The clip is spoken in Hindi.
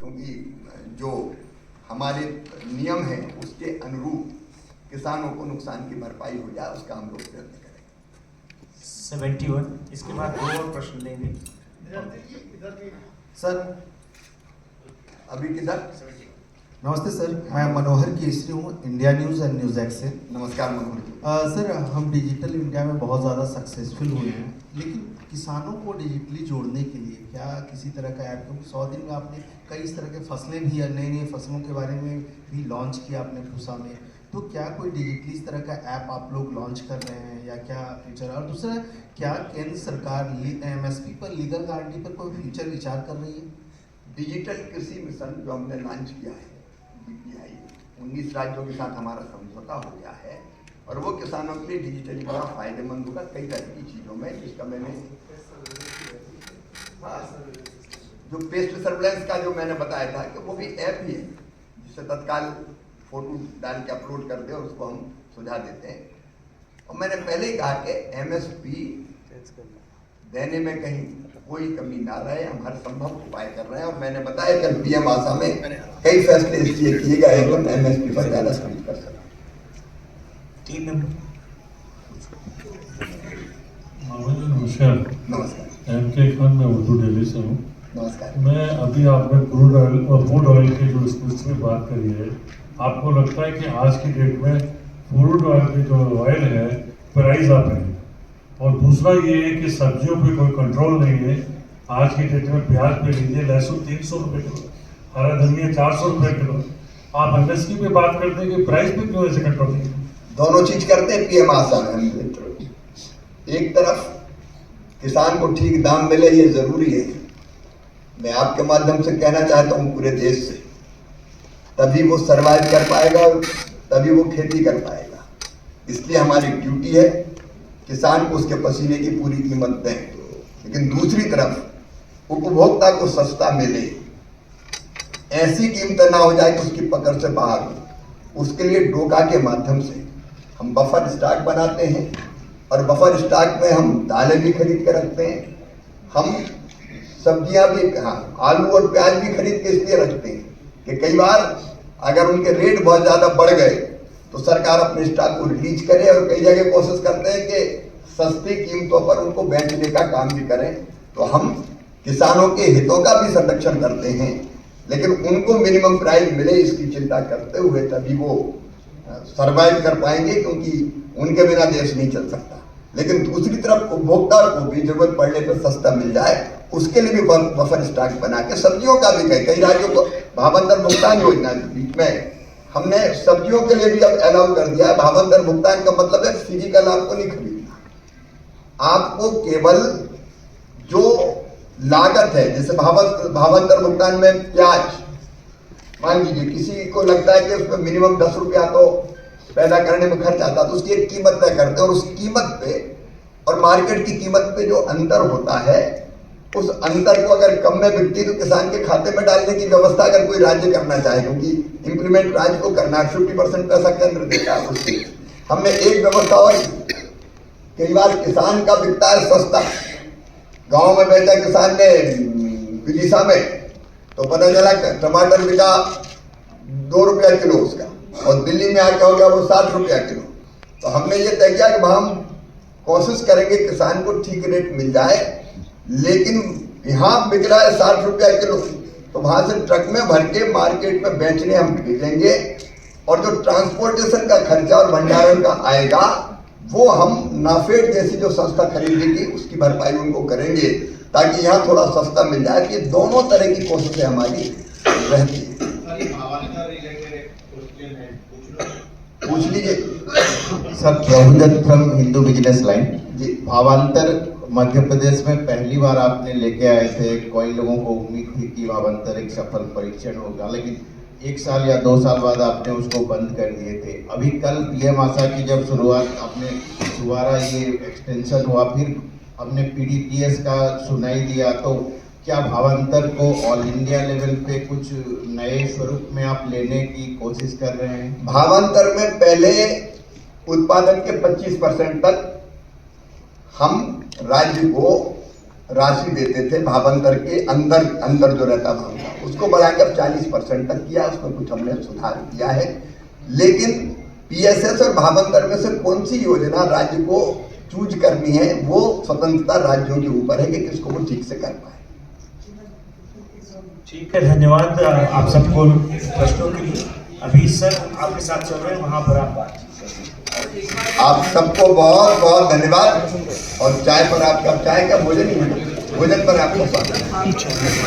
क्योंकि जो हमारे नियम हैं उसके अनुरूप किसानों को नुकसान की भरपाई हो जाए, उसका हम लोग प्रयत्न करेंगे। 71। इसके बाद 2 और प्रश्न लेंगे सर। अभी किधर? नमस्ते सर, मैं मनोहर केसरी हूँ, India news and news x से। नमस्कार मनोहर जी। सर, हम डिजिटल इंडिया में बहुत ज़्यादा सक्सेसफुल हुए हैं, लेकिन किसानों को डिजिटली जोड़ने के लिए क्या किसी तरह का ऐप, क्योंकि 100 दिन में आपने कई इस तरह के फसलें भी, नई नई फसलों के बारे में भी लॉन्च किया आपने पूसा में, तो क्या कोई डिजिटली इस तरह का ऐप आप लोग लॉन्च कर रहे हैं या क्या फ्यूचर? और दूसरा, क्या केंद्र सरकार MSP पर लीगल गारंटी पर कोई फ्यूचर विचार कर रही है? डिजिटल कृषि मिशन जो हमने लॉन्च किया है DPI, 19 राज्यों के साथ हमारा समझौता हो गया है और वो किसानों के लिए डिजिटली बड़ा फायदेमंद होगा कई तरह की चीज़ों में, जिसका मैंने जो पेस्ट सर्वेलेंस का जो मैंने बताया था कि वो भी ऐप ही है जिससे तत्काल फोटो डाल के अपलोड कर दे और उसको हम सुझा देते हैं। और मैंने पहले ही कहा कि MSP देने में कहीं कोई कमी ना रहे, हम हर संभव उपाय कर रहे हैं। और मैंने बताया कल PM आशा में कई फैसले इसलिए किए गए हैं कि MSP पर ज़्यादा खर्च कर सकें। 3 नंबर। नमस्कार। नमस्कार। MK खान, मैं उर्दू दिल्ली से हूँ। नमस्कार। मैं अभी आपने क्रूड ऑयल और फूड ऑयल की जो इसमें बात करी है, आपको लगता है कि आज की डेट में फूड ऑयल की जो ऑयल है प्राइस आप है, और दूसरा ये है कि सब्जियों पे कोई कंट्रोल नहीं है। आज की डेट में प्याज पे लीजिए, लहसुन 300 रुपये किलो, हरा धनिया 400 रुपये किलो, आप MSP पे बात करते हैं कि प्राइस पे क्यों ऐसे कंट्रोल नहीं है? दोनों चीज करते हैं PM आशा में हम मित्रों। एक तरफ किसान को ठीक दाम मिले, ये जरूरी है। मैं आपके माध्यम से कहना चाहता हूँ पूरे देश से, तभी वो सर्वाइव कर पाएगा और तभी वो खेती कर पाएगा। इसलिए हमारी ड्यूटी है किसान को उसके पसीने की पूरी कीमत दें, लेकिन दूसरी तरफ उपभोक्ता को सस्ता मिले, ऐसी कीमत ना हो जाए कि उसकी पकड़ से बाहर हो। उसके लिए डोका के माध्यम से हम बफर स्टॉक बनाते हैं और बफर स्टॉक में हम दालें भी खरीद के रखते हैं, हम सब्जियां भी, हाँ, आलू और प्याज भी खरीद के इसलिए रखते हैं कि कई बार अगर उनके रेट बहुत ज़्यादा बढ़ गए तो सरकार अपने स्टॉक को रिलीज करे, और कई जगह कोशिश करते हैं कि सस्ती कीमतों पर उनको बेचने का काम भी करें। तो हम किसानों के हितों का भी संरक्षण करते हैं, लेकिन उनको मिनिमम प्राइस मिले इसकी चिंता करते हुए तभी वो सर्वाइव कर पाएंगे, क्योंकि उनके बिना देश नहीं चल सकता। लेकिन दूसरी तरफ उपभोक्ता को भी जरूरत पड़ने पर सस्ता मिल जाए, उसके लिए भी बफर स्टॉक बना के सब्जियों का भी कई राज्यों को भावांतर भुगतान योजना बीच में हमने सब्जियों के लिए भी अब अलाउ कर दिया है। भावांतर भुगतान का मतलब है फिजिकल आपको नहीं खरीदना, आपको केवल जो लागत है, जैसे भावांतर भुगतान में प्याज, मान लीजिए किसी को लगता है कि उसमें मिनिमम 10 रुपया तो पैदा करने में खर्च आता है, तो उसकी एक कीमत तय करते हैं और उस कीमत पे और मार्केट की कीमत पे जो अंतर होता है, उस अंतर को अगर कम में बिकती तो किसान के खाते में डालने की व्यवस्था अगर कोई राज्य करना चाहे, क्योंकि इंप्लीमेंट राज्य को करना है, 50% पैसा केंद्र देता है उसकी। हमने एक व्यवस्था और, कई बार किसान का बिकता है सस्ता, गांव में बेचा किसान ने विदिशा में, तो पता चला टमाटर बिका 2 रुपया किलो उसका, और दिल्ली में आके हो गया वो 60 रुपया किलो। तो हमने ये तय किया कि हम कोशिश करेंगे किसान को ठीक रेट मिल जाए, लेकिन यहाँ बिक रहा है 60 रुपया किलो, तो वहां से ट्रक में भर के मार्केट में बेचने हम भेजेंगे, और जो ट्रांसपोर्टेशन का खर्चा और भंडारण का आएगा वो हम नाफेड जैसी जो संस्था खरीदेगी उसकी भरपाई उनको करेंगे, ताकि यहाँ थोड़ा सस्ता मिल जाए। कि दोनों तरह की कोशिशें हमारी रहती है। पूछ लीजिए सर, प्रभुदत्त फ्रॉम हिंदू बिजनेस लाइन जी। भावांतर मध्य प्रदेश में पहली बार आपने लेके आए थे, कई लोगों को उम्मीद थी कि भावांतर एक सफल परीक्षण होगा, लेकिन 1 साल या 2 साल बाद आपने उसको बंद कर दिए थे। अभी कल PM आशा की जब शुरुआत आपने दोबारा ये एक्सटेंशन हुआ, फिर हमने PDPS का सुनाई दिया, तो क्या भावांतर को ऑल इंडिया लेवल पे कुछ नए स्वरूप में आप लेने की कोशिश कर रहे हैं? भावांतर में पहले उत्पादन के 25% तक हम राज्य को राशि देते थे भावांतर के अंदर अंदर जो रहता भावांतर, उसको बढ़ाकर 40% तक किया। उसमें कुछ हमने सुधार किया है। लेकिन पीएसएस और भावांतर में से कौन सी योजना राज्य को चूज करनी है, वो स्वतंत्रता राज्यों के ऊपर है कि किसको वो ठीक से कर पाए। ठीक है, धन्यवाद आप सबको प्रश्नों के लिए। अभी सर आपके साथ चल रहे हैं, वहाँ पर आप बातचीत करें। आप सबको बहुत बहुत धन्यवाद। और चाय पर आपका, चाय का भोजन ही है, भोजन पर आपको स्वागत।